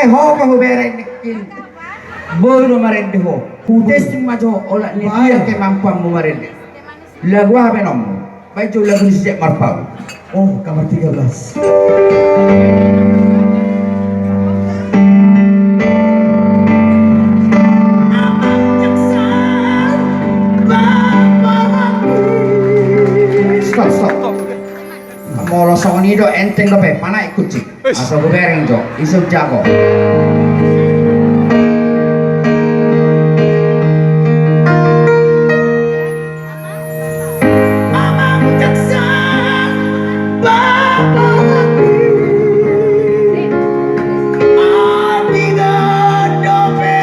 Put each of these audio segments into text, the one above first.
panai ho pa ho bere nikin bono marende ho hutes ting majo ola ni dia ke mampam mo marende lagu apa nom baik jo lagu sejak marpau Oh, kamar 13. Stop. Mau losong ini do enteng do pe, panai kucing. Asal gue bereng do, isuk jago.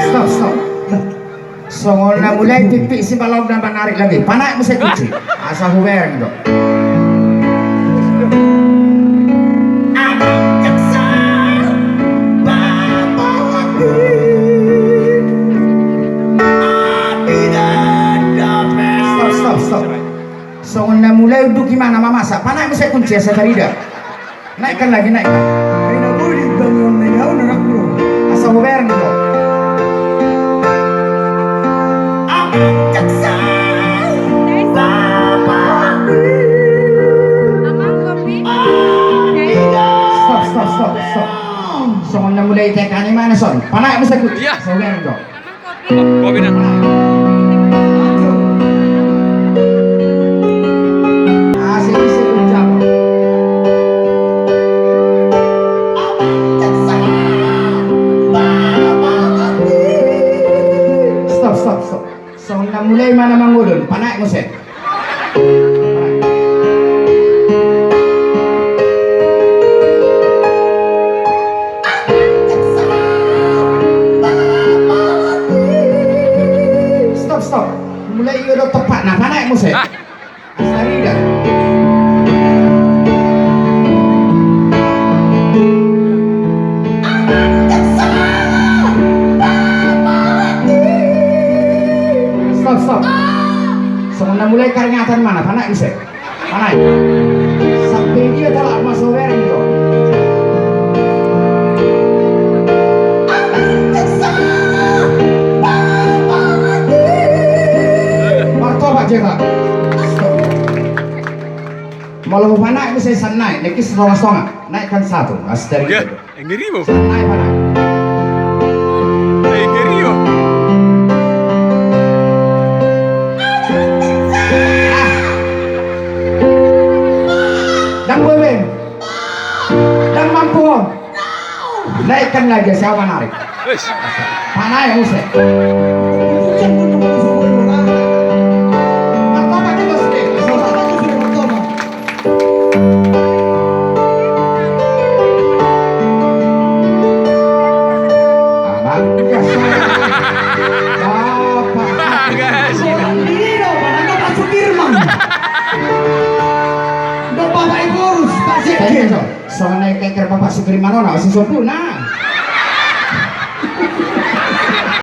Stop. Songol na mulai tipik si balong dan menarik lagi. Panai mesti kucing. Asal gue bereng do. So anda mulai duduk gimana mama masak? Panai mesti kunci asa tarida. Naikkan lagi naikkan. Kaya boleh bangun na yaw na nakro. Asa huber nito. Stop. So anda mulai tekan mana son? Panai mesti kunci. Asa huber nito. Kopi na. Stop. So anda mulai mana mangudun? Panai mesti. Stop. Mulai iyo do tepat nah panai mesti. Astarida. Stop. So anda mulai karingatan mana? Panai mesti. Panai. Sampai dia telah masuk wereng itu. Jeka. Malah panai mesti sanai, neki setengah naikkan satu. Asteri. Ya, ngeri mo. Sanai panai. Ngeri mo. Dan boleh. Dan mampu. Naikkan lagi siapa narik. Panai mesti. Diyan mo naman sa buhay mo na. Martoba kita sedih. Sasama ko sa mga toma. Abang. Bapak. Lino, parang pa sa pirmang. Do Bapak Igorus, Pak Kayaknya Sekjen. so. Soalnya kayak Bapak Sugri Manona, si Sopuna.